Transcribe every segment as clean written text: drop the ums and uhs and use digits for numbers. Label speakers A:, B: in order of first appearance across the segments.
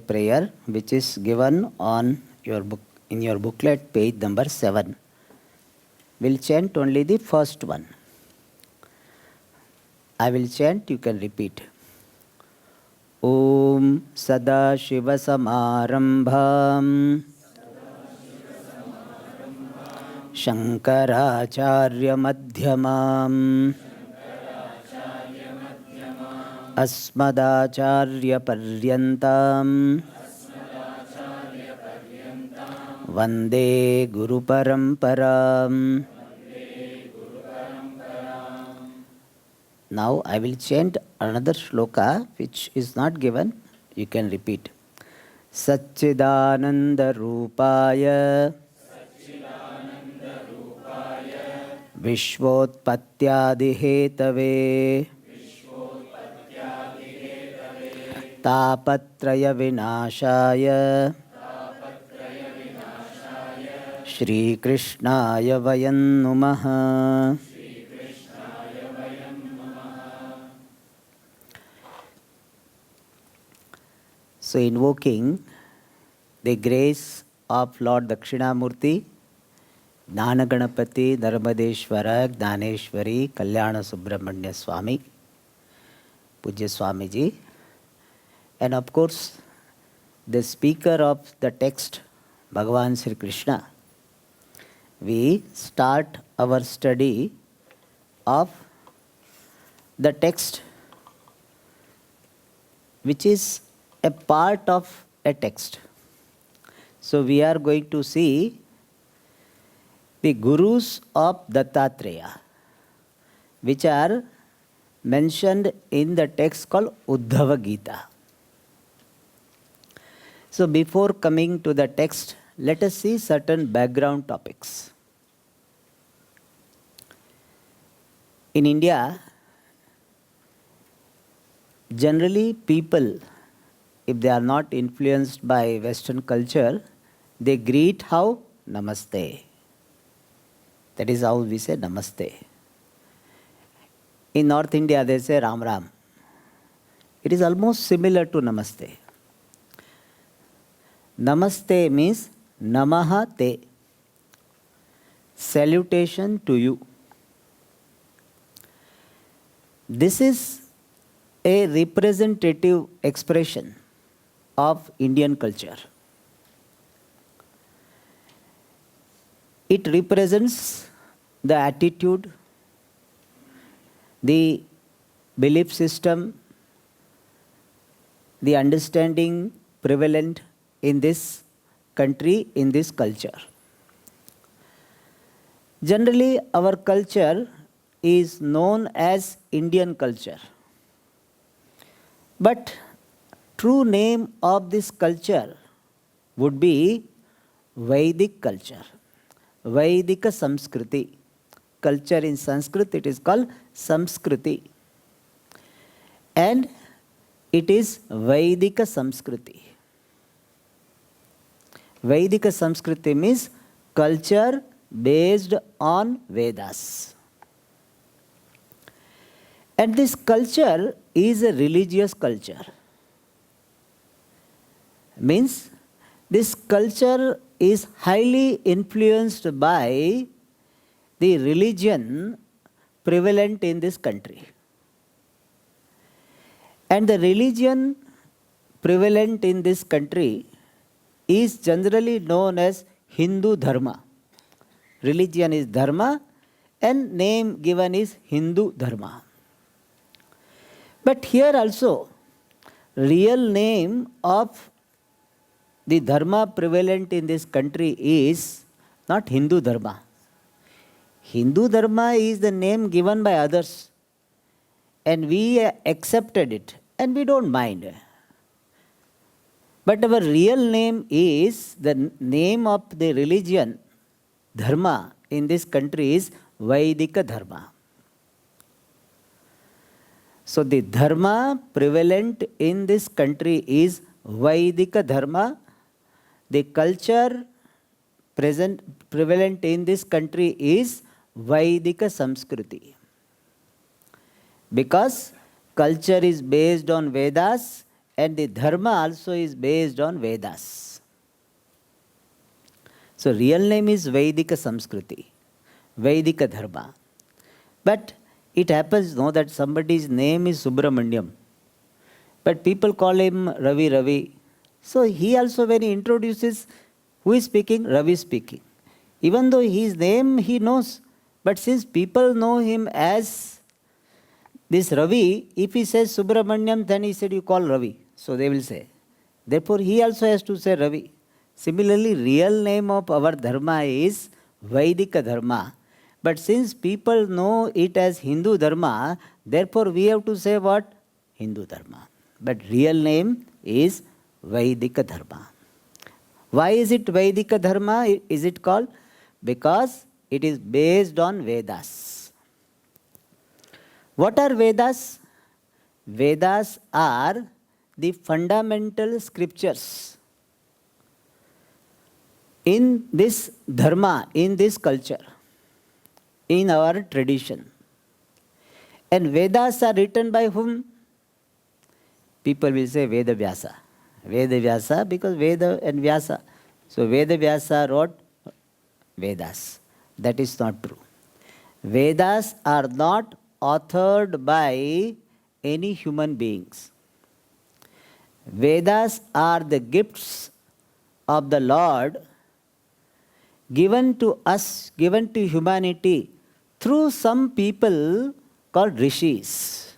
A: prayer which is given on your book, in your booklet, page number 7. We'll chant only the first one. I will chant, you can repeat. Om Sadashivasamarambham Shankaracharya Madhyamam Asmadacharya Paryantam Vande Guru Paramparam. Now I will chant another shloka which is not given. You can repeat. Satchidananda Rupaya Vishvotpatyadi Hetave Tapatraya Vinashaya Shri Krishnaya Vayam Namaha. So invoking the grace of Lord Dakshinamurti, Gnanaganapati, Narmadeshwara, Gnaneshwari, Kalyana Subramanya Swami, Pujya Swamiji, and of course the speaker of the text, Bhagavan Sri Krishna, we start our study of the text which is a part of a text. So we are going to see the gurus of Dattatreya, which are mentioned in the text called Uddhava Gita. So before coming to the text, let us see certain background topics. In India, generally people, if they are not influenced by Western culture, they greet how? Namaste. That is how we say Namaste. In North India, they say Ram Ram. It is almost similar to Namaste. Namaste means Namaha Te. Salutation to you. This is a representative expression of Indian culture. It represents the attitude, the belief system, the understanding prevalent in this country, in this culture. Generally, our culture is known as Indian culture. But true name of this culture would be Vedic culture, Vedika Samskriti. Culture in Sanskrit, it is called Samskriti. And it is Vedika Samskriti. Vedika Samskriti means culture based on Vedas. And this culture is a religious culture. Means this culture is highly influenced by the religion prevalent in this country. And the religion prevalent in this country is generally known as Hindu Dharma. Religion is Dharma and name given is Hindu Dharma. But here also, real name of the Dharma prevalent in this country is not Hindu Dharma. Hindu Dharma is the name given by others and we accepted it and we don't mind. But our real name is, the name of the religion, Dharma in this country is Vedika Dharma. So the Dharma prevalent in this country is Vedika Dharma. The culture prevalent in this country is Vedika Samskriti. Because culture is based on Vedas and the dharma also is based on Vedas. So real name is Vedika Samskriti, Vedika Dharma. But it happens no that somebody's name is Subramanyam, but people call him Ravi Ravi. So he also, when he introduces who is speaking, Ravi speaking. Even though his name he knows, but since people know him as this Ravi, if he says Subramanyam, then he said you call Ravi. So they will say. Therefore he also has to say Ravi. Similarly, real name of our dharma is Vaidika Dharma. But since people know it as Hindu Dharma, therefore we have to say what? Hindu Dharma. But real name is Vaidika Dharma. Why is it Vaidika Dharma? Is it called? Because it is based on Vedas. What are Vedas? Vedas are the fundamental scriptures in this dharma, in this culture, in our tradition. And Vedas are written by whom? People will say Veda Vyasa. Veda Vyasa because Veda and Vyasa. So Veda Vyasa wrote Vedas. That is not true. Vedas are not authored by any human beings. Vedas are the gifts of the Lord given to us, given to humanity through some people called rishis.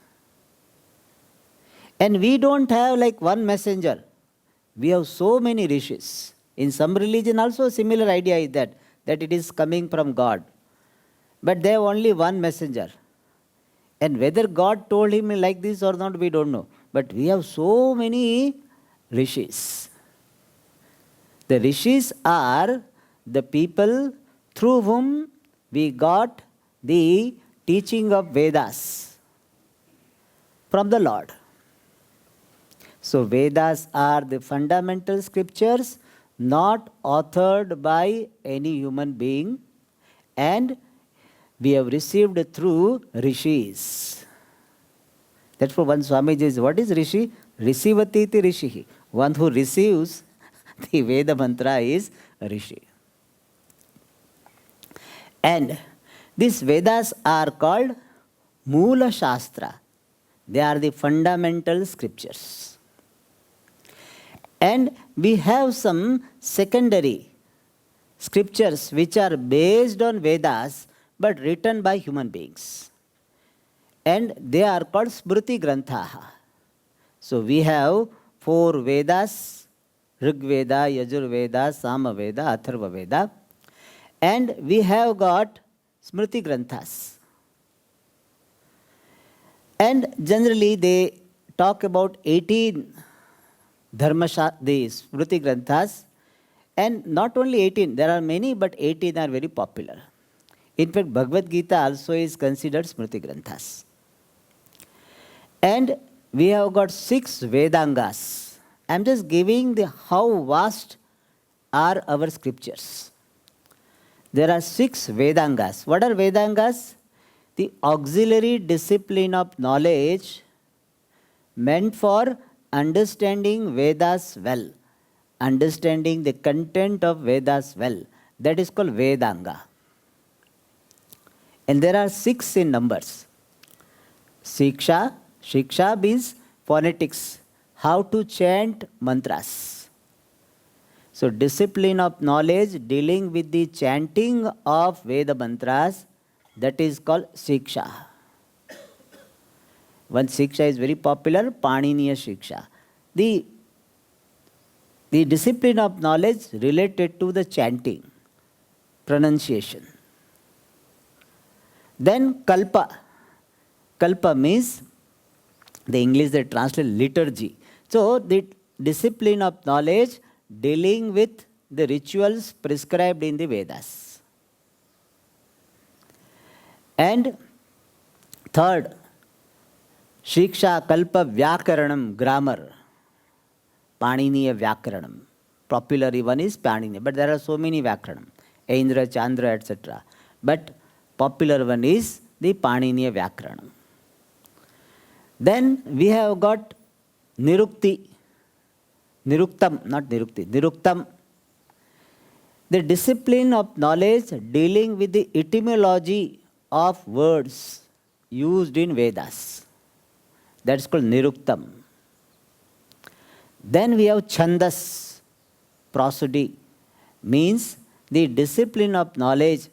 A: And we don't have like one messenger. We have so many rishis. In some religion also a similar idea is that it is coming from God. But they have only one messenger. And whether God told him like this or not, we don't know. But we have so many rishis. The rishis are the people through whom we got the teaching of Vedas from the Lord. So Vedas are the fundamental scriptures not authored by any human being, and we have received through rishis. Therefore one Swamiji is, what is rishi? Risivati iti rishihi. One who receives the Veda mantra is rishi. And these Vedas are called Moola Shastra. They are the fundamental scriptures. And we have some secondary scriptures which are based on Vedas but written by human beings. And they are called Smriti Granthaha. So we have 4 Vedas, Rig Veda, Yajur Veda, Sama Veda, Atharva Veda. And we have got Smriti Granthas. And generally they talk about 18 the Smriti Granthas. And not only 18, there are many, but 18 are very popular. In fact, Bhagavad Gita also is considered Smriti Granthas. And we have got 6 Vedangas. I am just giving how vast are our scriptures. There are 6 Vedangas. What are Vedangas? The auxiliary discipline of knowledge meant for understanding Vedas well, understanding the content of Vedas well. That is called Vedanga. And there are 6 in numbers. Shiksha. Shiksha means phonetics, how to chant mantras. So discipline of knowledge dealing with the chanting of Veda mantras, that is called Shiksha. One Shiksha is very popular, Paniniya Shiksha. The discipline of knowledge related to the chanting, pronunciation. Then Kalpa. Kalpa means, the English they translate liturgy. So the discipline of knowledge dealing with the rituals prescribed in the Vedas. And third, Shiksha Kalpa Vyakaranam, grammar. Paniniya Vyakaranam. Popular one is Paniniya, but there are so many Vyakaranam. Aindra, Chandra, etc. But popular one is the Paniniya Vyakaranam. Then we have got Nirukti. Niruktam, not Nirukti, Niruktam. The discipline of knowledge dealing with the etymology of words used in Vedas. That's called Niruktam. Then we have Chandas, prosody, means the discipline of knowledge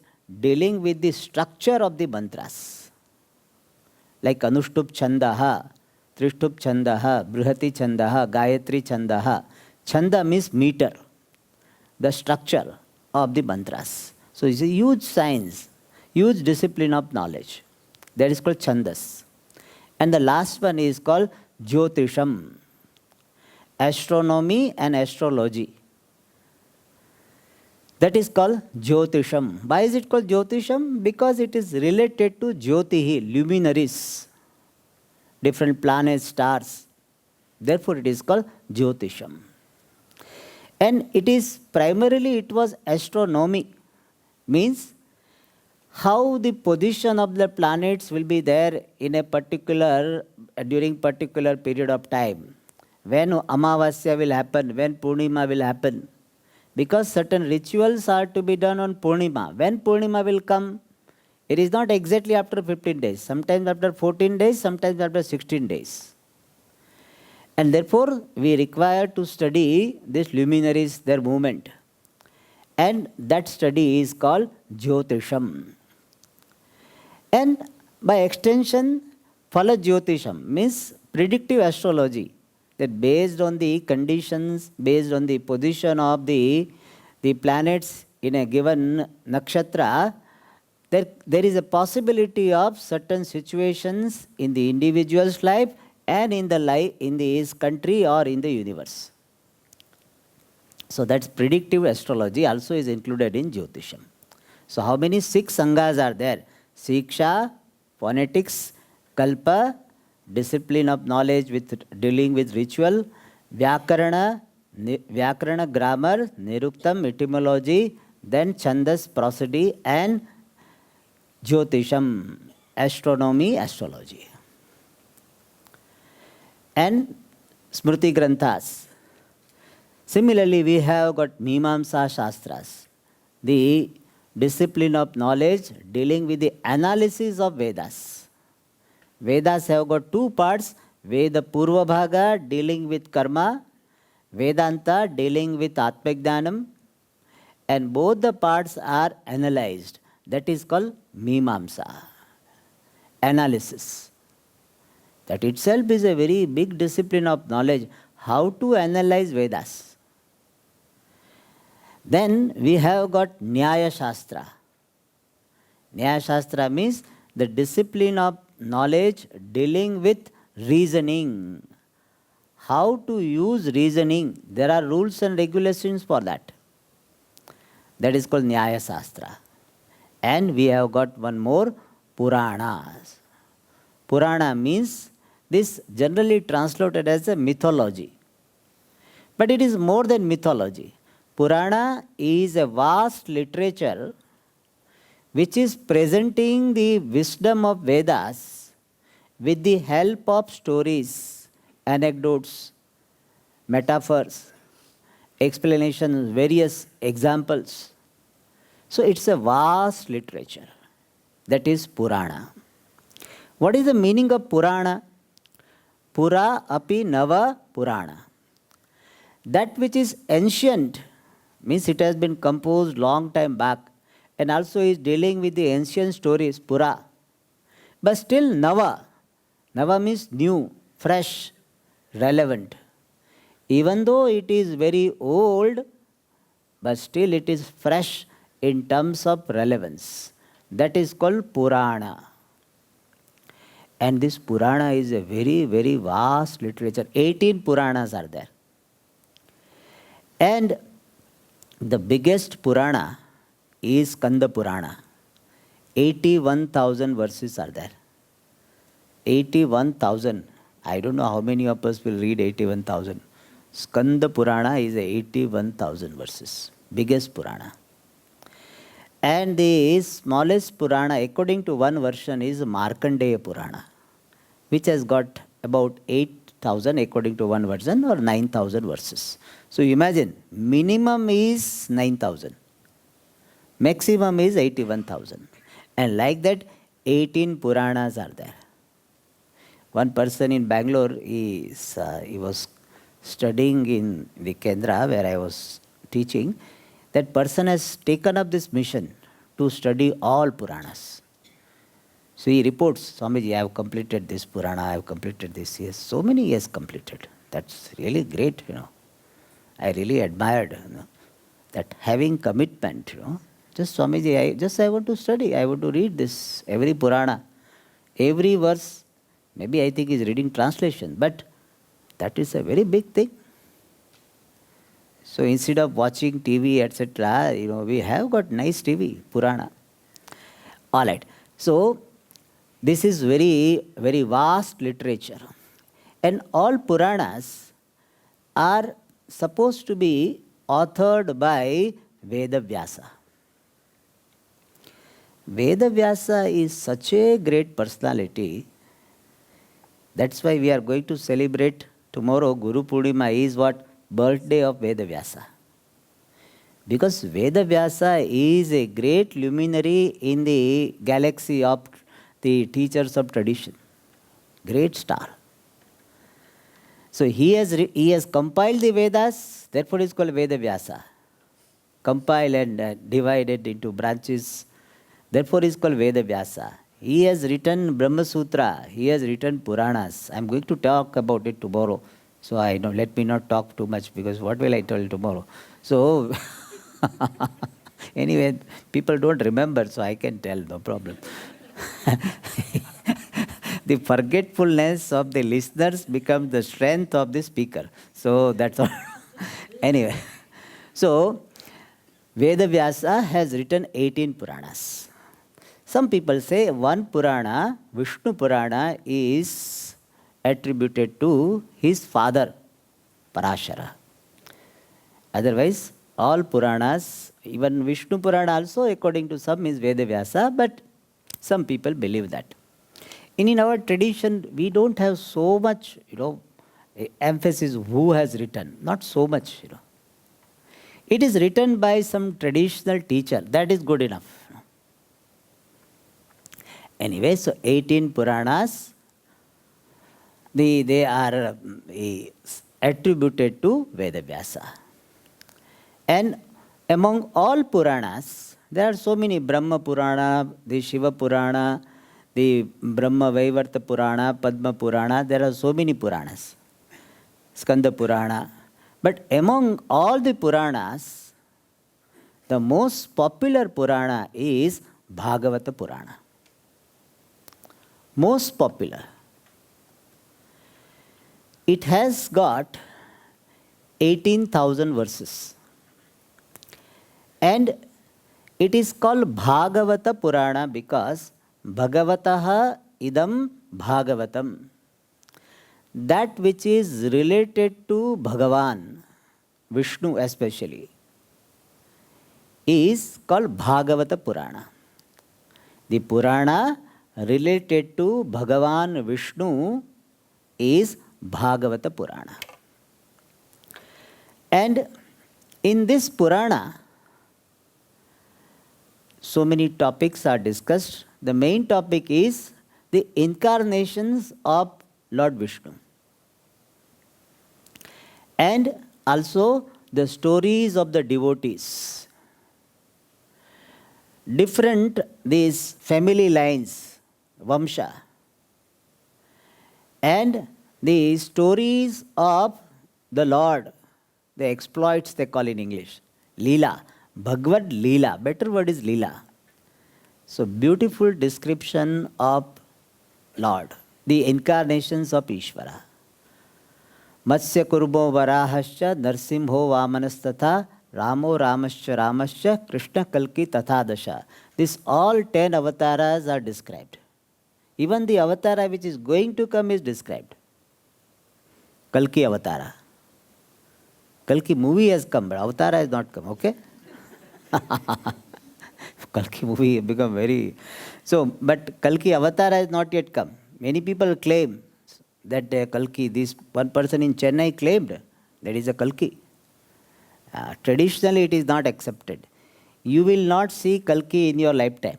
A: dealing with the structure of the mantras. Like Anushtup Chandaha, Trishtup Chandaha, Brihati Chandaha, Gayatri Chandaha. Chanda means meter, the structure of the mantras. So it's a huge science, huge discipline of knowledge. That is called Chandas. And the last one is called Jyotisham, astronomy and astrology. That is called Jyotisham. Why is it called Jyotisham? Because it is related to Jyotihi, luminaries, different planets, stars. Therefore, it is called Jyotisham. And it was astronomy, means how the position of the planets will be there in a during particular period of time. When Amavasya will happen, when Purnima will happen. Because certain rituals are to be done on Purnima. When Purnima will come, it is not exactly after 15 days. Sometimes after 14 days, sometimes after 16 days. And therefore, we require to study these luminaries, their movement. And that study is called Jyotisham. And by extension, Phala Jyotisham means predictive astrology. That based on the conditions, based on the position of the planets in a given nakshatra, there is a possibility of certain situations in the individual's life and in his country or in the universe. So that's predictive astrology also is included in Jyotisham. So how many 6 sanghas are there? Siksha, phonetics, Kalpa, discipline of knowledge with dealing with ritual, Vyakarana, grammar, Niruktam, etymology, then Chandas, prosody, and Jyotisham, astronomy, astrology. And Smriti Granthas. Similarly, we have got Mimamsa Shastras, the discipline of knowledge dealing with the analysis of Vedas. Vedas have got 2 parts, Veda Purva Bhaga dealing with karma, Vedanta dealing with Atmajnanam, and both the parts are analyzed. That is called Mimamsa, analysis. That itself is a very big discipline of knowledge, how to analyze Vedas. Then we have got Nyaya Shastra. Nyaya Shastra means the discipline of knowledge dealing with reasoning. How to use reasoning. There are rules and regulations for that. That is called Nyaya Shastra. And we have got one more, Puranas. Purana means this generally translated as a mythology. But it is more than mythology. Purana is a vast literature which is presenting the wisdom of Vedas with the help of stories, anecdotes, metaphors, explanations, various examples. So it's a vast literature. That is Purana. What is the meaning of Purana? Pura api nava Purana. That which is ancient means it has been composed long time back and also is dealing with the ancient stories, Pura. But still Nava. Nava means new, fresh, relevant. Even though it is very old, but still it is fresh in terms of relevance. That is called Purana. And this Purana is a very, very vast literature. 18 Puranas are there. And the biggest Purana is Skanda Purana. 81,000 verses are there. 81,000. I don't know how many of us will read 81,000. Skanda Purana is 81,000 verses. Biggest Purana. And the smallest Purana, according to one version, is Markandeya Purana, which has got about 8 thousand according to one version, or 9,000 verses. So imagine, minimum is 9,000, maximum is 81,000. And like that, 18 Puranas are there. One person in Bangalore, he was studying in the Kendra where I was teaching. That person has taken up this mission to study all Puranas. So he reports, Swamiji, I have completed this Purana, I have completed this. Yes, so many he has completed. That's really great, I really admired, that having commitment, Just Swamiji, I want to study, I want to read this, every Purana, every verse. Maybe I think he's reading translation, but that is a very big thing. So instead of watching TV, etc., we have got nice TV, Purana. All right. So this is very, very vast literature. And all Puranas are supposed to be authored by Vedavyasa. Vedavyasa is such a great personality. That's why we are going to celebrate tomorrow. Guru Purnima is what? Birthday of Vedavyasa. Because Vedavyasa is a great luminary in the galaxy of the teachers of tradition. Great star. So he has compiled the Vedas, therefore it is called Vedavyasa. Compile and divided into branches, therefore it is called Vedavyasa. He has written Brahma Sutra, he has written Puranas. I am going to talk about it tomorrow. So let me not talk too much, because what will I tell tomorrow? So anyway, people don't remember, so I can tell, no problem. The forgetfulness of the listeners becomes the strength of the speaker. So that's all. Anyway, so Vedavyasa has written 18 Puranas. Some people say one Purana, Vishnu Purana, is attributed to his father, Parashara. Otherwise, all Puranas, even Vishnu Purana also, according to some, is Vedavyasa, but some people believe that. In our tradition, we don't have so much, emphasis who has written. Not so much, It is written by some traditional teacher. That is good enough. Anyway, so 18 Puranas, they are attributed to Vedavyasa. And among all Puranas, there are so many: Brahma Purana, the Shiva Purana, the Brahma Vaivarta Purana, Padma Purana. There are so many Puranas. Skanda Purana. But among all the Puranas, the most popular Purana is Bhagavata Purana. Most popular. It has got 18,000 verses. And it is called Bhagavata Purana because Bhagavataha idam Bhagavatam. That which is related to Bhagavan, Vishnu especially, is called Bhagavata Purana. The Purana related to Bhagavan Vishnu is Bhagavata Purana. And in this Purana, so many topics are discussed. The main topic is the incarnations of Lord Vishnu. And also the stories of the devotees. Different these family lines, Vamsha. And the stories of the Lord, the exploits they call in English, Leela, Bhagavad Leela, better word is Leela. So beautiful description of Lord, the incarnations of Ishvara. Matsya Kurbo Varahascha, Narsimho Vamanasthatha, Ramo Ramascha Ramascha, Krishna Kalki Tathadasha. These all 10 avatars are described. Even the avatara which is going to come is described. Kalki Avatara. Kalki movie has come, but Avatara has not come, okay? Kalki movie has become very... So, but Kalki Avatara has not yet come. Many people claim that Kalki, this one person in Chennai claimed that is a Kalki. Traditionally, it is not accepted. You will not see Kalki in your lifetime.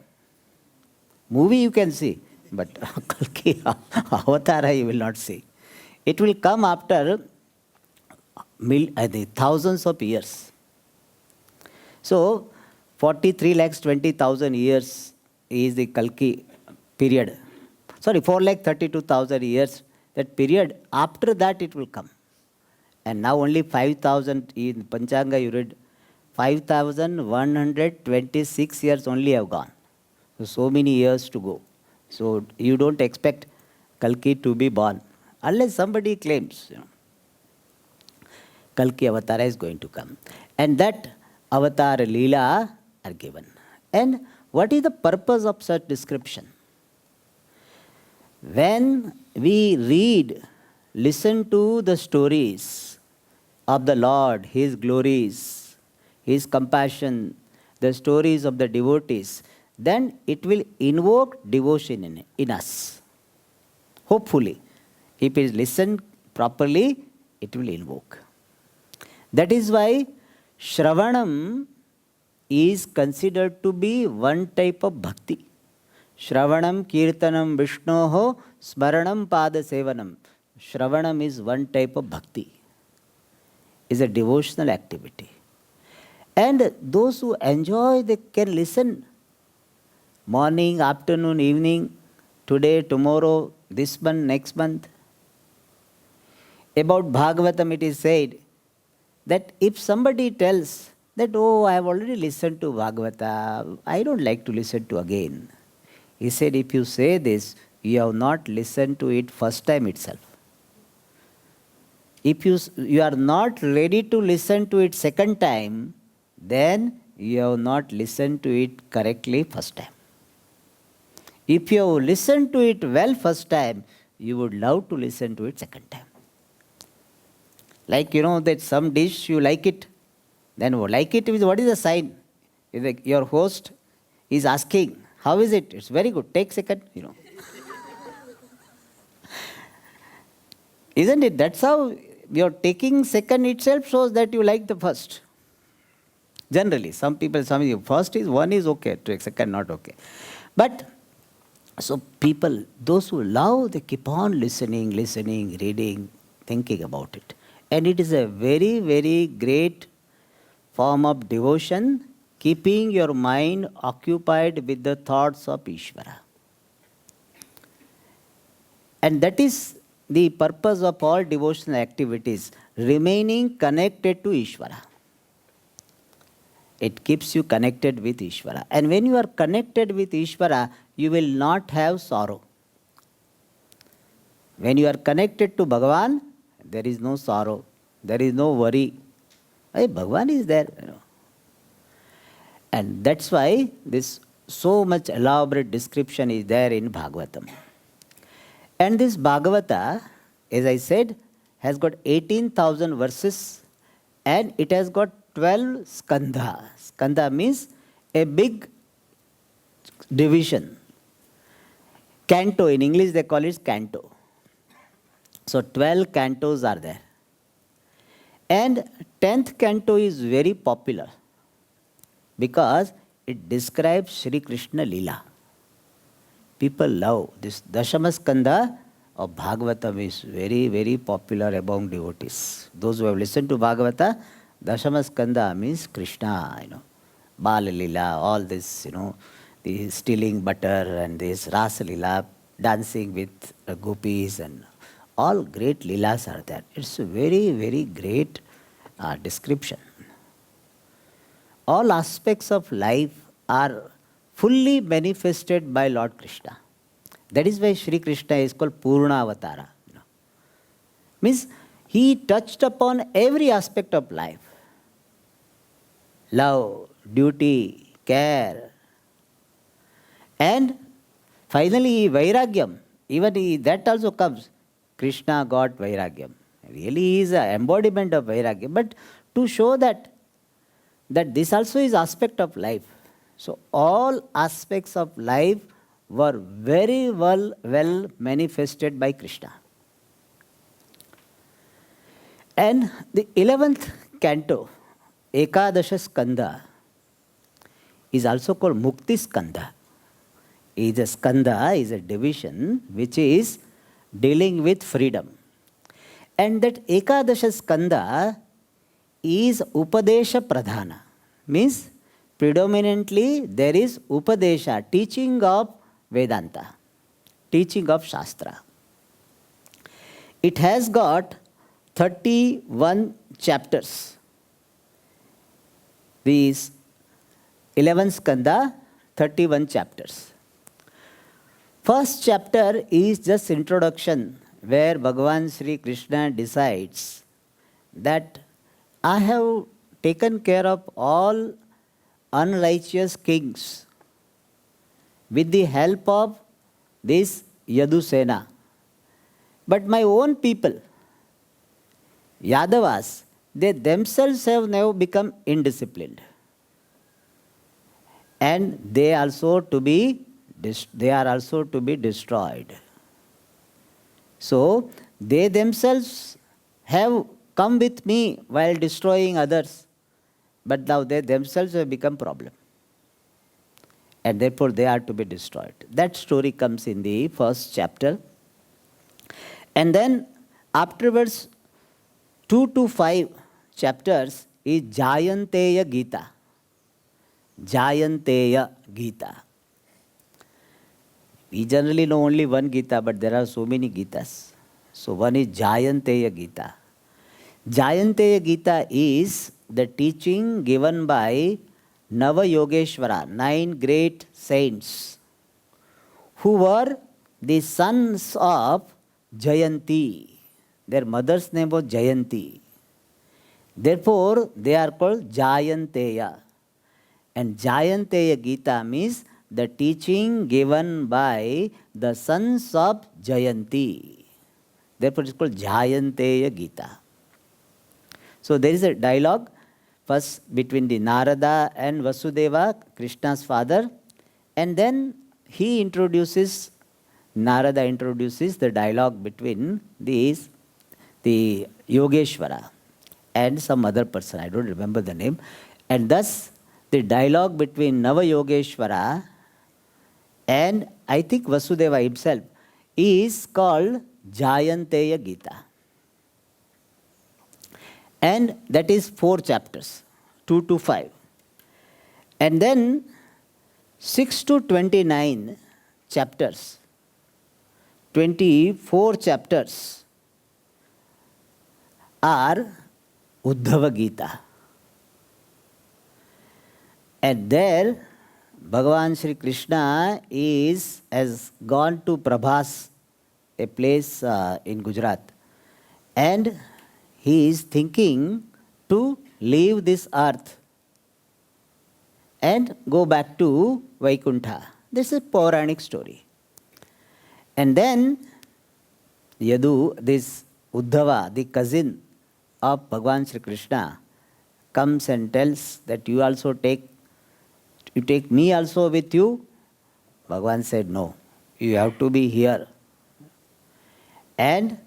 A: Movie you can see, but Kalki Avatara you will not see. It will come after thousands of years. So, 43 lakhs 20,000 years is the Kalki period. Sorry, 4 lakh 32,000 years, that period, after that it will come. And now only 5,000, in Panchanga you read, 5,126 years only have gone. So many years to go. So you don't expect Kalki to be born, unless somebody claims, Kalki Avatara is going to come. And that Avatar Leela are given. And what is the purpose of such description? When we read, listen to the stories of the Lord, His glories, His compassion, the stories of the devotees, then it will invoke devotion in us. Hopefully, if it is listened properly, it will invoke. That is why Shravanam is considered to be one type of bhakti. Shravanam, Kirtanam, Vishnoho, Smaranam, Pada Sevanam. Shravanam is one type of bhakti. Is a devotional activity. And those who enjoy, they can listen morning, afternoon, evening, today, tomorrow, this month, next month. About Bhagavatam it is said that if somebody tells that, oh, I have already listened to Bhagavata, I don't like to listen to again. He said, if you say this, you have not listened to it first time itself. If you are not ready to listen to it second time, then you have not listened to it correctly first time. If you have listened to it well first time, you would love to listen to it second time. Like, that some dish you like it, then like it, what is the sign? Your host is asking, how is it? It's very good. Take second, Isn't it? That's how your taking second itself shows that you like the first. Generally, some first is, one is okay, to second not okay. But, so people, those who love, they keep on listening, reading, thinking about it. And it is a very, very great form of devotion, keeping your mind occupied with the thoughts of Ishvara. And that is the purpose of all devotional activities, remaining connected to Ishvara. It keeps you connected with Ishvara. And when you are connected with Ishvara, you will not have sorrow. When you are connected to Bhagavan, there is no sorrow, there is no worry. Hey, Bhagavan is there. And that's why this so much elaborate description is there in Bhagavatam. And this Bhagavata, as I said, has got 18,000 verses and it has got 12 skandha. Skandha means a big division. Canto, in English they call it canto. So 12 cantos are there. And 10th canto is very popular because it describes Sri Krishna Leela. People love this. Dashamaskandha of Bhagavatam is very, very popular among devotees. Those who have listened to Bhagavata, Dashamaskandha means Krishna, Bala Leela, all this, the stealing butter and this Rasa Leela, dancing with gopis and all great Leelas are there. It's a very, very great description. All aspects of life are fully manifested by Lord Krishna. That is why Sri Krishna is called Purna Avatara. Means he touched upon every aspect of life. Love, duty, care. And finally, Vairagyam. Even that also comes. Krishna got Vairagyam. Really he is an embodiment of Vairagyam. But to show that this also is aspect of life. So all aspects of life were very well manifested by Krishna. And the 11th canto, Ekadasha Skanda, is also called Mukti Skanda. Is a skanda, is a division which is dealing with freedom. And that Ekadasha Skanda is Upadesha Pradhana. Means predominantly there is Upadesha, teaching of Vedanta, teaching of Shastra. It has got 31 chapters. These 11 skanda, 31 chapters. First chapter is just introduction, where Bhagavan Sri Krishna decides that I have taken care of all unrighteous kings with the help of this Yadusena. But my own people, Yadavas, they themselves have now become indisciplined. And they are also to be destroyed. So they themselves have come with me while destroying others, but now they themselves have become problem. And therefore they are to be destroyed. That story comes in the first chapter. And then afterwards, 2 to 5 chapters is Jayanteya Gita. Jayanteya Gita. We generally know only one Gita, but there are so many Gitas. So one is Jayanteya Gita. Jayanteya Gita is the teaching given by Nava Yogeshwara, 9 great saints, who were the sons of Jayanti. Their mother's name was Jayanti. Therefore, they are called Jayanteya. And Jayanteya Gita means the teaching given by the sons of Jayanti. Therefore, it is called Jayanteya Gita. So, there is a dialogue first between the Narada and Vasudeva, Krishna's father, and then Narada introduces the dialogue between the Yogeshwara and some other person, I don't remember the name. And thus, the dialogue between Nava Yogeshwara and I think Vasudeva himself is called Jayanteya Gita. And that is 4 chapters, 2 to 5. And then 6 to 29 chapters, 24 chapters are Uddhava Gita. And there, Bhagavan Sri Krishna has gone to Prabhas, a place in Gujarat, and he is thinking to leave this earth and go back to Vaikuntha. This is a Puranic story. And then this Uddhava, the cousin of Bhagavan Sri Krishna, comes and tells that you take me also with you. Bhagavan said, no, you have to be here. And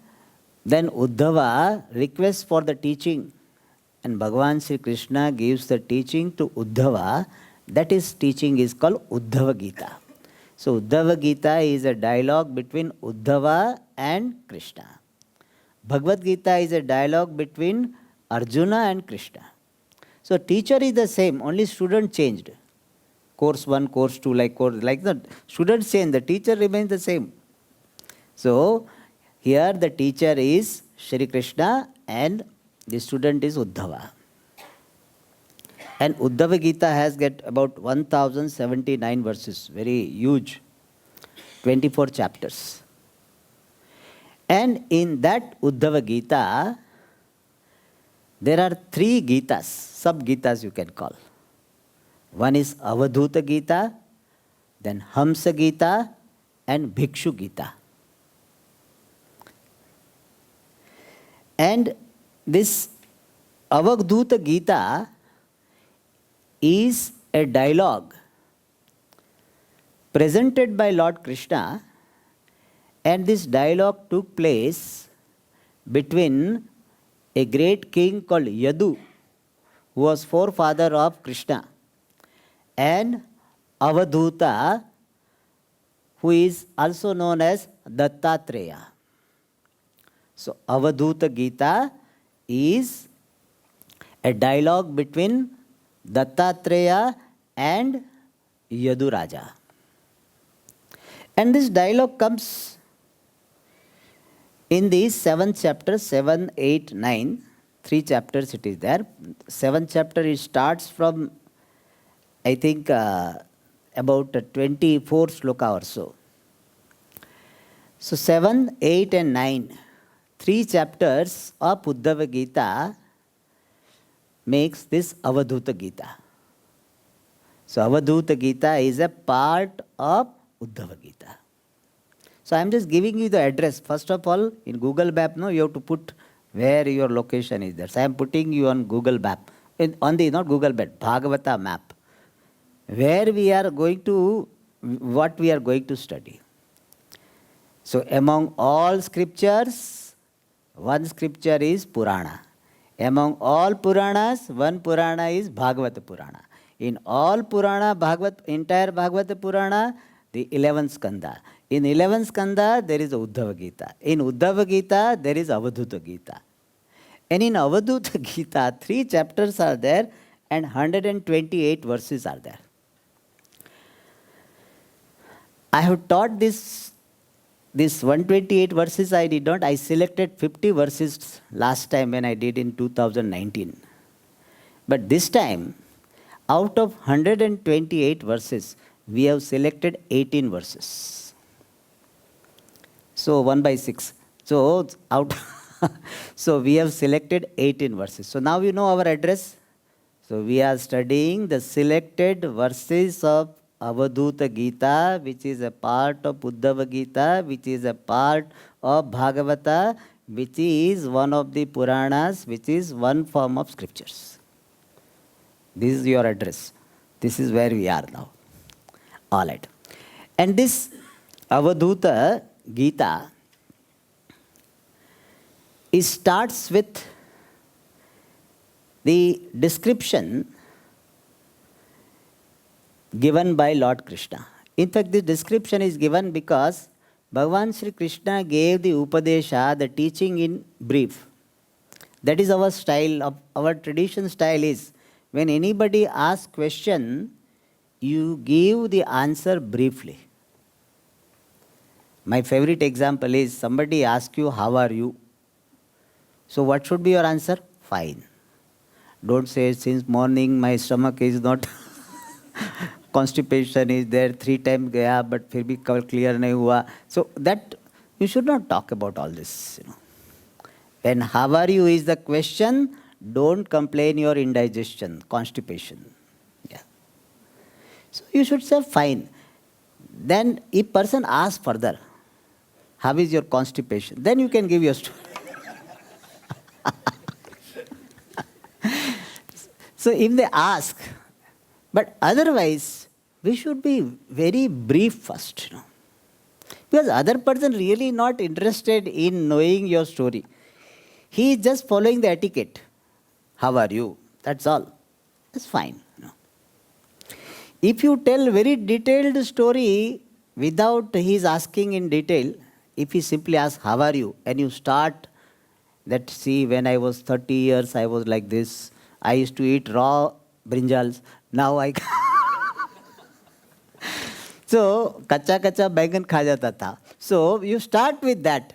A: then Uddhava requests for the teaching, and Bhagavan Sri Krishna gives the teaching to Uddhava. That teaching is called Uddhava Gita. So Uddhava Gita is a dialogue between Uddhava and Krishna. Bhagavad Gita is a dialogue between Arjuna and Krishna. So teacher is the same, only student changed. Course 1, course 2, like that. Students change, the teacher remains the same. So here the teacher is Shri Krishna and the student is Uddhava. And Uddhava Gita has got about 1079 verses, very huge, 24 chapters. And in that Uddhava Gita, there are 3 Gitas, sub-Gitas you can call. One is Avadhuta Gita, then Hamsa Gita, and Bhikshu Gita. And this Avadhuta Gita is a dialogue presented by Lord Krishna, and this dialogue took place between a great king called Yadu, who was forefather of Krishna, and Avadhuta, who is also known as Dattatreya. So, Avadhuta Gita is a dialogue between Dattatreya and Yaduraja. And this dialogue comes in these 7 chapters, 7, 8, 9, 3 chapters it is there. 7th chapter it starts from, I think, about 24 sloka or so. So 7, 8 and 9, 3 chapters of Uddhava Gita makes this Avadhuta Gita. So Avadhuta Gita is a part of Uddhava Gita. So I am just giving you the address. First of all, in Google Map, no, you have to put where your location is there. So I am putting you on Google Map, on the, not Google Map, Bhagavata map, where we are going to, what we are going to study. So among all scriptures, one scripture is Purana. Among all Puranas, one Purana is Bhagavata Purana. In all Purana, entire Bhagavata Purana, the 11th Skanda. In 11th Skanda, there is Uddhava Gita. In Uddhava Gita, there is Avadhuta Gita. And in Avadhuta Gita, 3 chapters are there and 128 verses are there. I have taught this 128 verses I did not. I selected 50 verses last time when I did in 2019. But this time, out of 128 verses, we have selected 18 verses. So 1 by 6. So so we have selected 18 verses. So now you know our address. So we are studying the selected verses of Avadhuta Gita, which is a part of Uddhava Gita, which is a part of Bhagavata, which is one of the Puranas, which is one form of scriptures. This is your address. This is where we are now. All right. And this Avadhuta Gita, it starts with the description given by Lord Krishna. In fact, this description is given because Bhagavan Sri Krishna gave the Upadesha, the teaching in brief. That is our style, our tradition style is, when anybody asks question, you give the answer briefly. My favorite example is somebody asks you, how are you? So what should be your answer? Fine. Don't say, since morning my stomach is not, constipation is there, 3 times gaya, but फिर भी clear नहीं हुआ. So that, you should not talk about all this. When how are you is the question, don't complain your indigestion, constipation. Yeah. So you should say fine. Then if person asks further, how is your constipation? Then you can give your story. So if they ask, but otherwise, we should be very brief first. Because other person really not interested in knowing your story. He is just following the etiquette. How are you? That's all. That's fine. If you tell very detailed story without his asking in detail, if he simply asks, how are you? And you start that, see, when I was 30 years, I was like this. I used to eat raw brinjals. Now I... So, kacha baigan kha jata tha. So, you start with that.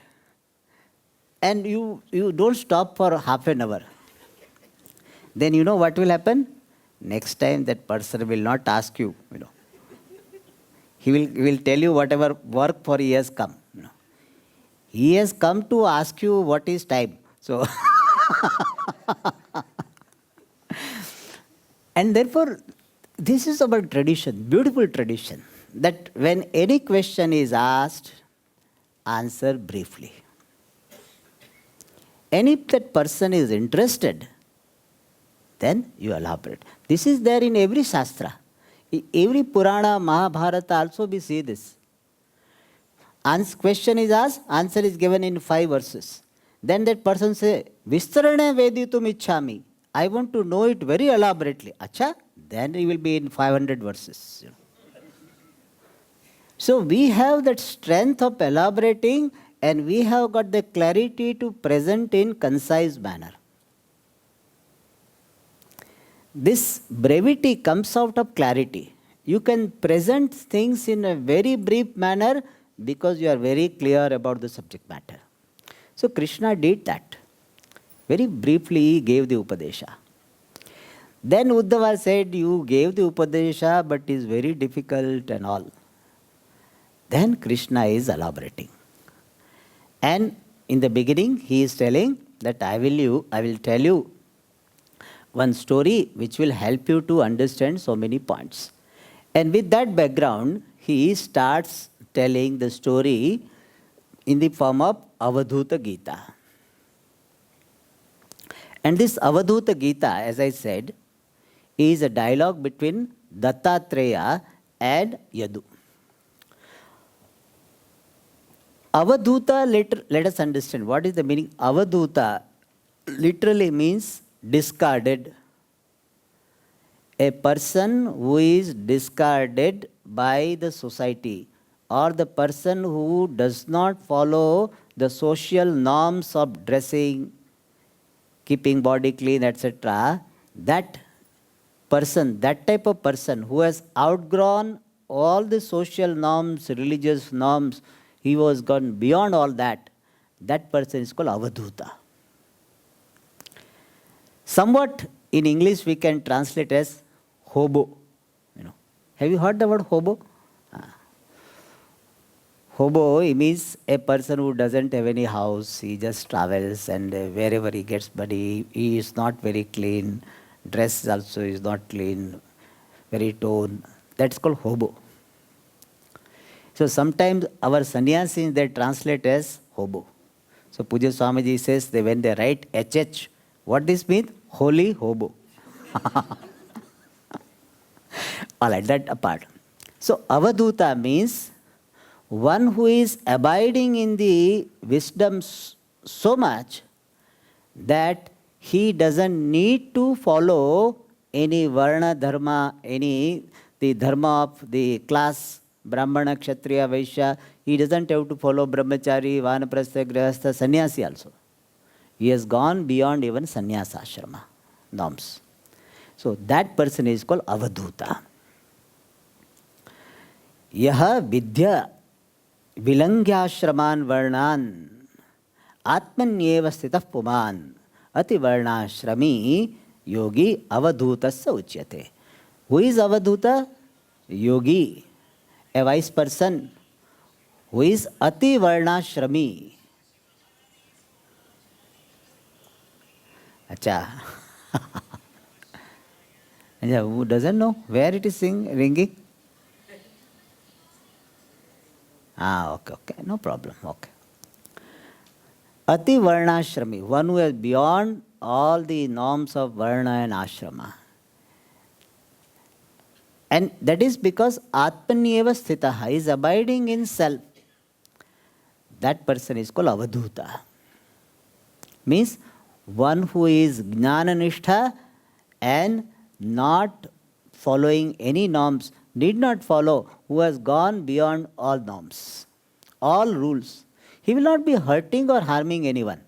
A: And you don't stop for half an hour. Then you know what will happen? Next time that person will not ask you, He will tell you whatever work for he has come. He has come to ask you what is time. So, and therefore, this is our tradition, beautiful tradition, that when any question is asked, answer briefly. And if that person is interested, then you elaborate. This is there in every Shastra. In every Purana, Mahabharata also we see this. Question is asked, answer is given in 5 verses. Then that person say, Vistarane Veditum Ichhami. I want to know it very elaborately. Acha? Then he will be in 500 verses. So we have that strength of elaborating, and we have got the clarity to present in concise manner. This brevity comes out of clarity. You can present things in a very brief manner because you are very clear about the subject matter. So Krishna did that. Very briefly he gave the Upadesha. Then Uddhava said, you gave the Upadesha, but it is very difficult and all. Then Krishna is elaborating. And in the beginning he is telling that I will tell you one story which will help you to understand so many points. And with that background, he starts telling the story in the form of Avadhuta Gita. And this Avadhuta Gita, as I said, is a dialogue between Dattatreya and Yadu. Avadhuta, let us understand what is the meaning. Avadhuta literally means discarded. A person who is discarded by the society, or the person who does not follow the social norms of dressing, keeping body clean, etc., that person, that type of person who has outgrown all the social norms, religious norms, he was gone beyond all that, that person is called Avadhuta. Somewhat in English we can translate as hobo. Have you heard the word hobo? Hobo means a person who doesn't have any house, he just travels and wherever he gets money, he is not very clean, dress also is not clean, very torn. That's called hobo. So sometimes our sannyasis, they translate as hobo. So Pujya Swamiji says that when they write HH, what this means? Holy hobo. Alright, that apart. So Avadhuta means one who is abiding in the wisdom so much that he doesn't need to follow any varna dharma, the dharma of the class, Brahmana, Kshatriya, Vaishya. He doesn't have to follow brahmachari, vanaprastha, grihastha, sannyasi also. He has gone beyond even sannyasa ashrama norms. So that person is called Avadhuta. Yaha vidya vilangyashraman varnan atmanyeva sthitah puman ati varnashrami yogi avadhutasya uchyate. Who is Avadhuta? Yogi, a wise person who is ati varnashrami. Acha. Who doesn't know where it is ringing? Okay, no problem. Okay. Ati varnashrami, one who is beyond all the norms of varna and ashrama. And that is because atmanyeva sthitaha is abiding in self. That person is called Avadhuta. Means one who is jnana-nishtha and not following any norms, need not follow, who has gone beyond all norms, all rules. He will not be hurting or harming anyone.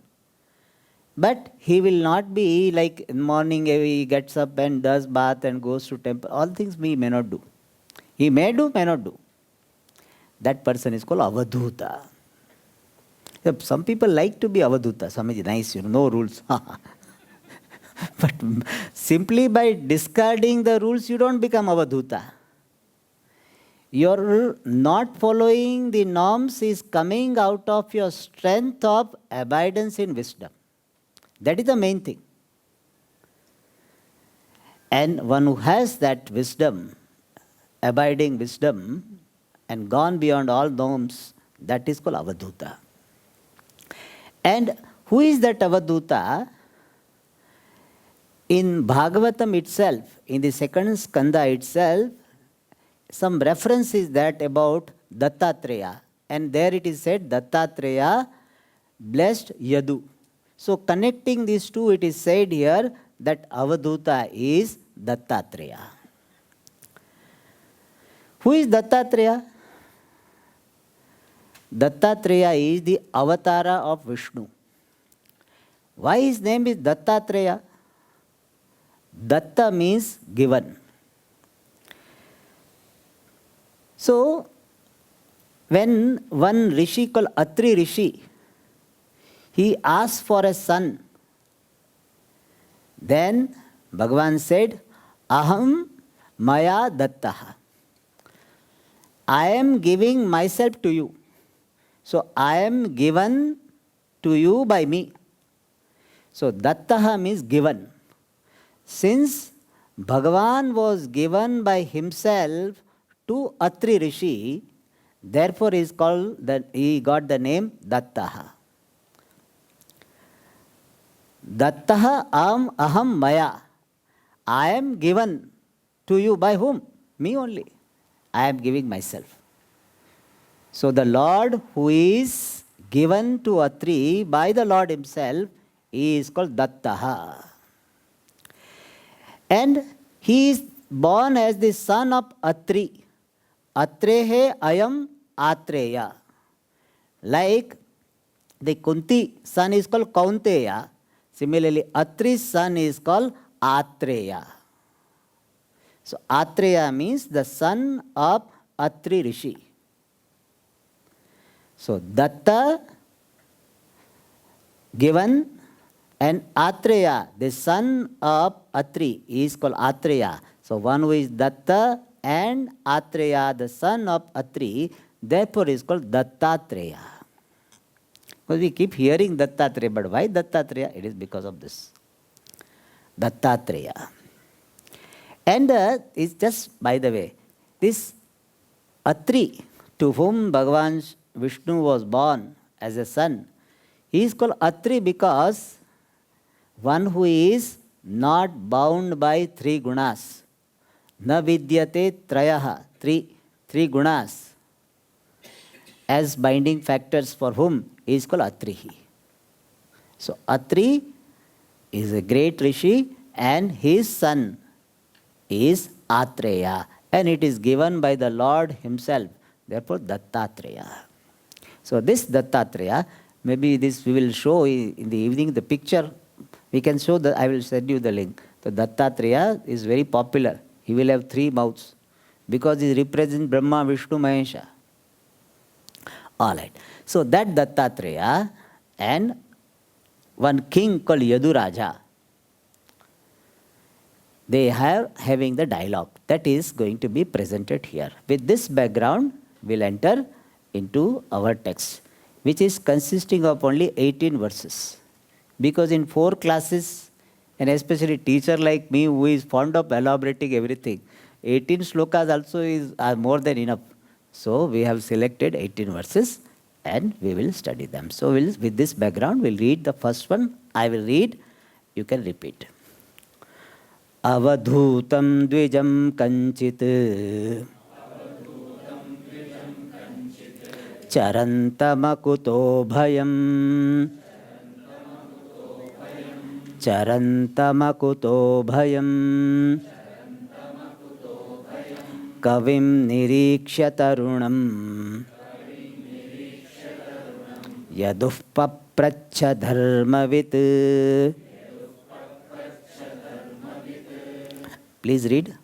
A: But he will not be like in the morning he gets up and does bath and goes to temple. All things he may not do. He may do, may not do. That person is called Avadhuta. Some people like to be Avadhuta. Swamiji, nice, no rules. But simply by discarding the rules, you don't become Avadhuta. Your not following the norms is coming out of your strength of abidance in wisdom. That is the main thing. And one who has that wisdom, abiding wisdom, and gone beyond all norms, that is called Avadhuta. And who is that Avadhuta? In Bhagavatam itself, in the second skanda itself, some reference is that about Dattatreya. And there it is said, Dattatreya blessed Yadu. So connecting these two, it is said here that Avadhuta is Dattatreya. Who is Dattatreya? Dattatreya is the avatara of Vishnu. Why his name is Dattatreya? Datta means given. So, when one rishi called Atri Rishi, he asked for a son, then Bhagavan said, Aham Maya Dattaha. I am giving myself to you. So, I am given to you by me. So, Dattaha means given. Since Bhagavan was given by himself to Atri Rishi, therefore he got the name Dattaha. Dattaha aham maya. I am given to you by whom? Me only. I am giving myself. So the Lord who is given to Atri by the Lord himself is called Dattaha. And he is born as the son of Atri. Atrehe ayam Atreya. Like the Kunti son is called Kaunteya. Similarly, Atri's son is called Atreya. So Atreya means the son of Atri Rishi. So Datta, given, and Atreya, the son of Atri, is called Atreya. So one who is Datta and Atreya, the son of Atri, therefore is called Dattatreya. Because we keep hearing Dattatreya, but why Dattatreya? It is because of this. Dattatreya. And it's just, by the way, this Atri, to whom Bhagavan Vishnu was born as a son, he is called Atri because one who is not bound by three gunas. Na vidyate trayaha, three gunas, as binding factors for whom is called Atrihi. So Atri is a great rishi and his son is Atreya, and it is given by the Lord himself, therefore Dattatreya. So this Dattatreya, maybe this we will show in the evening, the picture, we can show that, I will send you the link. So Dattatreya is very popular. He will have three mouths because he represents Brahma, Vishnu, Mahesha. Alright. So that Dattatreya and one king called Yaduraja, they are having the dialogue that is going to be presented here. With this background, we'll enter into our text, which is consisting of only 18 verses. Because in 4 classes, and especially teacher like me who is fond of elaborating everything, 18 slokas also are more than enough. So we have selected 18 verses and we will study them. So with this background, we'll read the first one. I will read, you can repeat. Avadhutam dvijam kanchit charantamakuto bhayam charantamakuto bhayam kavim nirikshya tarunam yaduh papracha dharmavit. Please read.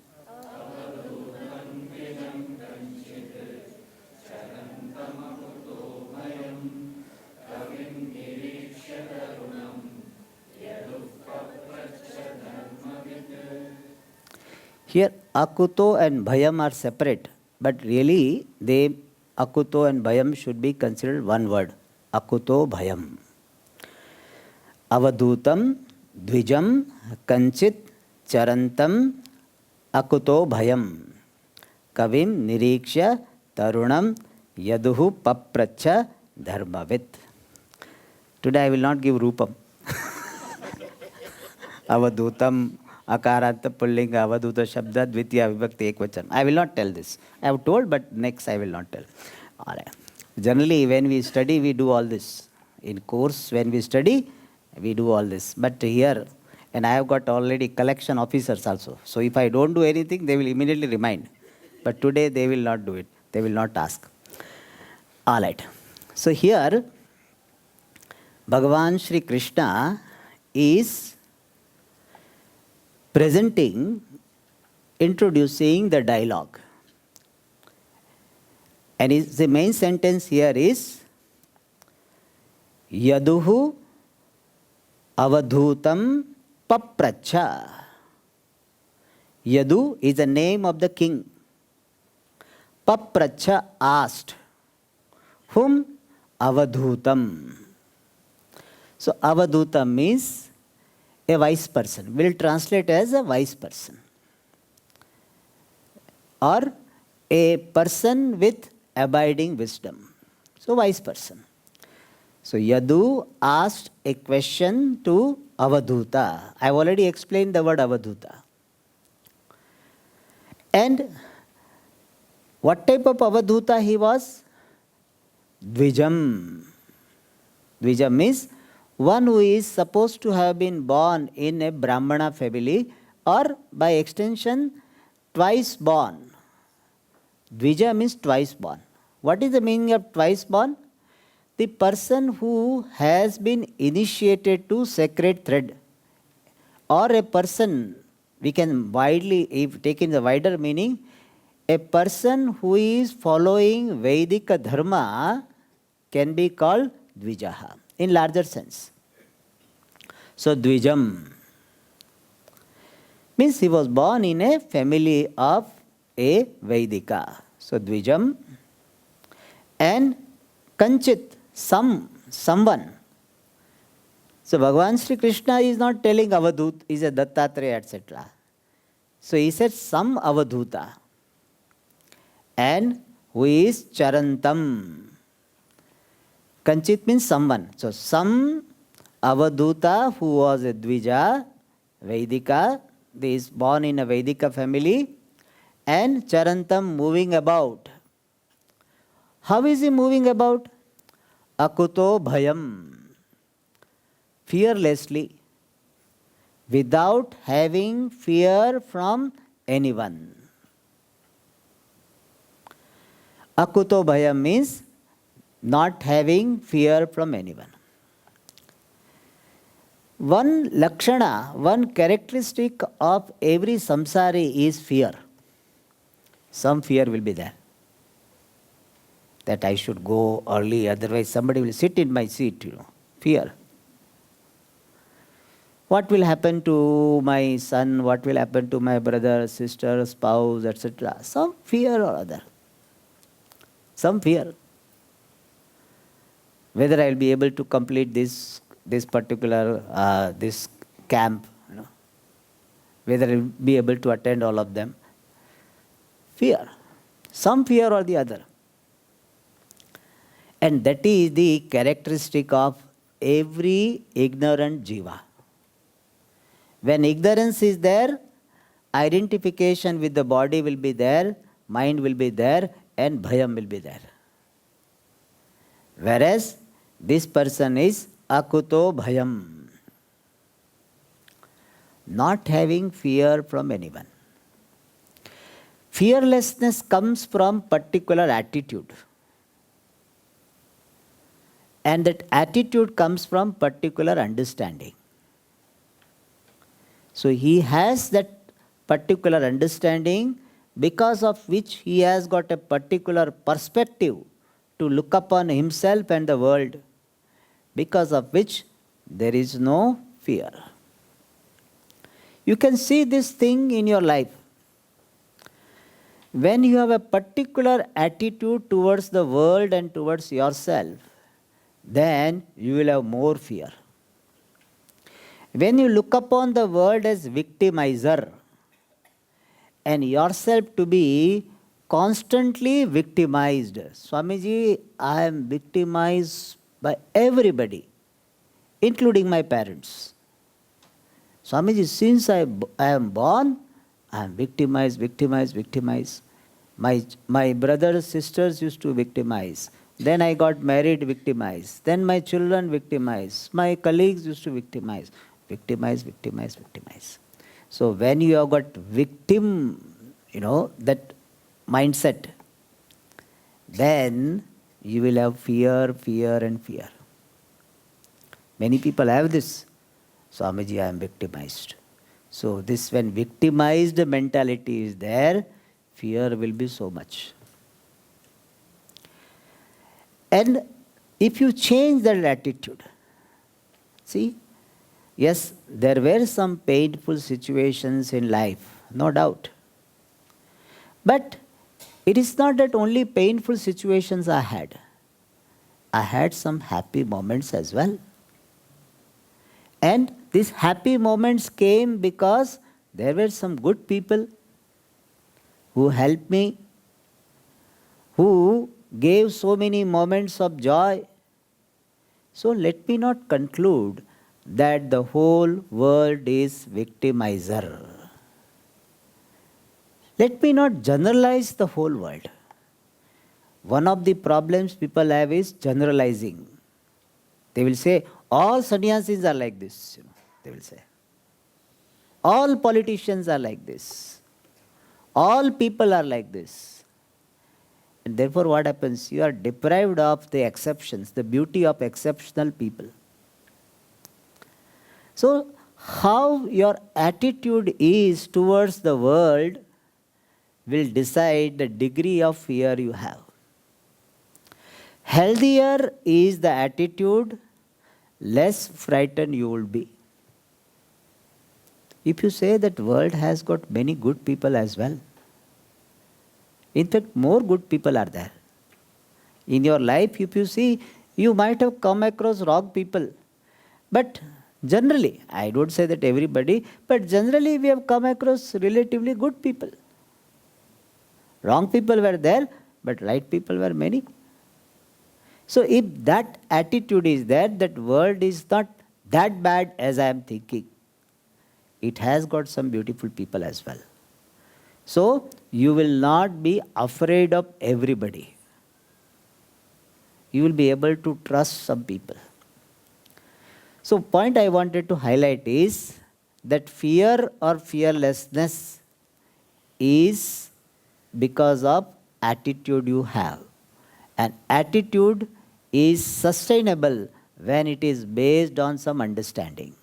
A: Here Akuto and Bhayam are separate, but really Akuto and Bhayam should be considered one word. Akuto Bhayam. Avadhutam Dvijam Kanchit Charantam Akuto Bhayam Kavim Nirikshya Tarunam Yaduhu Papracha Dharmavit. Today I will not give Rupam. Avadhutam Akaranta Pullinga Avadhuta Shabda Dvitiya Vibhakti Ekvachan. I will not tell this. I have told, but next I will not tell. Alright. Generally when we study, we do all this. In course, when we study, We do all this. But here, and I have got already collection officers also. So if I don't do anything, they will immediately remind. But today they will not do it. They will not ask. All right. So here, Bhagavan Sri Krishna is presenting, introducing the dialogue. And the main sentence here is Yaduhu Avadhutam Papracha. Yadu is the name of the king. Papracha asked. Whom? Avadhutam. So Avadhutam means a wise person. We'll translate as a wise person. Or a person with abiding wisdom. So wise person. So Yadu asked a question to Avadhuta. I've already explained the word Avadhuta. And what type of Avadhuta he was? Dvijam. Dvijam means one who is supposed to have been born in a Brahmana family, or by extension, twice born. Dvija means twice born. What is the meaning of twice born? The person who has been initiated to sacred thread, or a person, we can widely, if taken the wider meaning, a person who is following Vedic dharma can be called Dvijaha in larger sense. So Dvijam means he was born in a family of a Vedika. So Dvijam. And Kanchit, someone. So Bhagavan Sri Krishna is not telling Avadhut is a Dattatreya, etc. So he said some Avadhuta. And who is Charantam. Kanchit means someone. So some Avadhuta who was a Dvija, Vedika, he is born in a Vedika family, and Charantam moving about. How is he moving about? Akuto bhayam. Fearlessly. Without having fear from anyone. Akuto bhayam means not having fear from anyone. One lakshana, one characteristic of every samsari is fear. Some fear will be there. That I should go early, otherwise somebody will sit in my seat, Fear. What will happen to my son? What will happen to my brother, sister, spouse, etc.? Some fear or other. Some fear. Whether I will be able to complete this particular this camp, whether I will be able to attend all of them. Fear. Some fear or the other. And that is the characteristic of every ignorant jiva. When ignorance is there, identification with the body will be there, mind will be there, and bhayam will be there. Whereas this person is akuto bhayam. Not having fear from anyone. Fearlessness comes from particular attitude. And that attitude comes from particular understanding. So he has that particular understanding, because of which he has got a particular perspective to look upon himself and the world, because of which there is no fear. You can see this thing in your life. When you have a particular attitude towards the world and towards yourself, then you will have more fear. When you look upon the world as victimizer and yourself to be constantly victimized, Swamiji, I am victimized by everybody, including my parents. Swamiji, since I am born, I am victimized. My brothers, sisters used to victimize. Then I got married, victimized. Then my children victimized. My colleagues used to victimize. Victimize, victimize, victimize. So when you have got victim, that mindset, then you will have fear, fear and fear. Many people have this. Swamiji, I am victimized. So this, when victimized mentality is there, fear will be so much. And if you change that attitude, see, yes, there were some painful situations in life, no doubt. But it is not that only painful situations I had. I had some happy moments as well. And these happy moments came because there were some good people who helped me, who gave so many moments of joy. So let me not conclude that the whole world is victimizer. Let me not generalize the whole world. One of the problems people have is generalizing. They will say, all sannyasis are like this, they will say. All politicians are like this. All people are like this. And therefore what happens? You are deprived of the exceptions, the beauty of exceptional people. So how your attitude is towards the world will decide the degree of fear you have. Healthier is the attitude, less frightened you will be. If you say that world has got many good people as well, in fact more good people are there. In your life, if you see, you might have come across wrong people. But generally, I don't say that everybody, but generally we have come across relatively good people. Wrong people were there, but right people were many. So if that attitude is there, that world is not that bad as I am thinking. It has got some beautiful people as well. So you will not be afraid of everybody. You will be able to trust some people. So point I wanted to highlight is that fear or fearlessness is because of attitude you have. And attitude is sustainable when it is based on some understanding.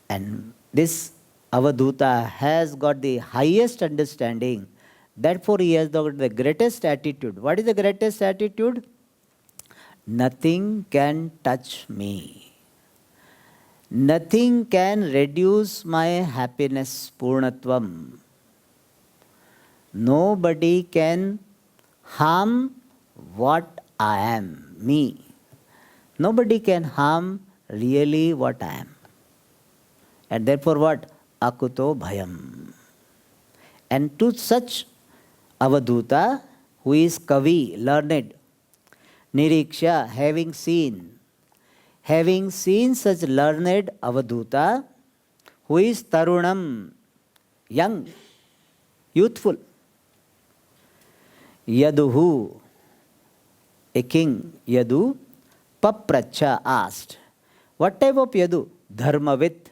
A: And this Avadhuta has got the highest understanding. Therefore, he has got the greatest attitude. What is the greatest attitude? Nothing can touch me. Nothing can reduce my happiness, Purnatvam. Nobody can harm what I am, me. Nobody can harm really what I am. And therefore what? Akuto bhayam. And to such Avadhuta, who is Kavi, learned, Niriksha, having seen such learned Avadhuta, who is Tarunam, young, youthful, Yaduhu, a king, Yadu, Papracha asked. What type of Yadu? Dharmavit,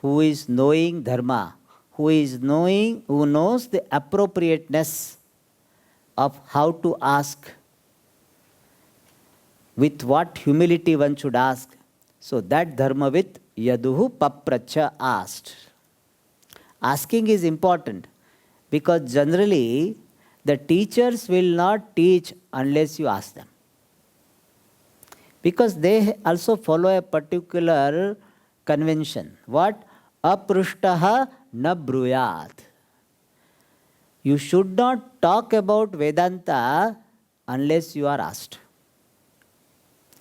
A: who is knowing dharma, who knows the appropriateness of how to ask, with what humility one should ask. So that Dharmavit Yaduhu Papracha asked. Asking is important because generally the teachers will not teach unless you ask them. Because they also follow a particular convention. What? Aprushtaha na bruyat. You should not talk about Vedanta unless you are asked.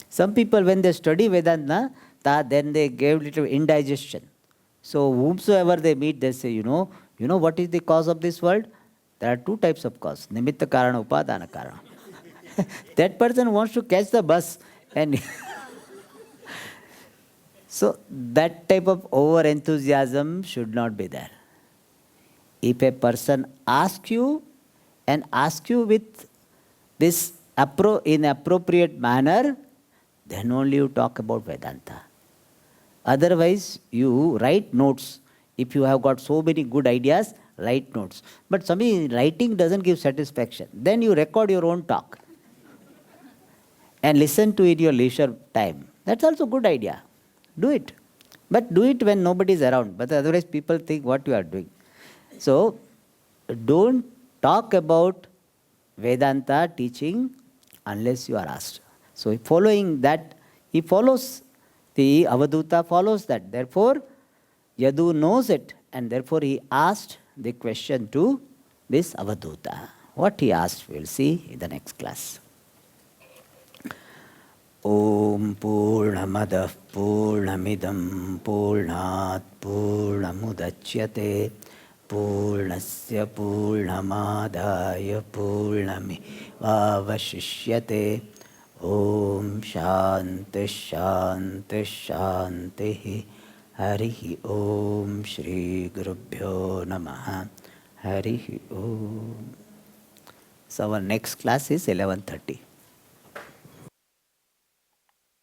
A: Some people, when they study Vedanta, then they gave little indigestion. So whomsoever they meet, they say, you know what is the cause of this world? There are two types of cause, Nimitta Karana, Upadana Karana. That person wants to catch the bus. And so that type of over-enthusiasm should not be there. If a person asks you and asks you with this in appropriate manner, then only you talk about Vedanta. Otherwise, you write notes. If you have got so many good ideas, write notes. But Swami, writing doesn't give satisfaction. Then you record your own talk and listen to it in your leisure time. That's also a good idea. Do it. But do it when nobody is around. But otherwise, people think what you are doing. So, don't talk about Vedanta teaching unless you are asked. So, following that, he follows, the Avadhuta follows that. Therefore, Yadu knows it, and therefore he asked the question to this Avadhuta. What he asked, we will see in the next class. Om Purnamadah Purnamidam Purnat Purnamudachyate Purnasya Purnamadaya Purnamivavashishyate. Om Shanti Shanti Shanti. Harihi Om Shri Gurubhyo Namaha. Harihi Om. So our next class is 11:30.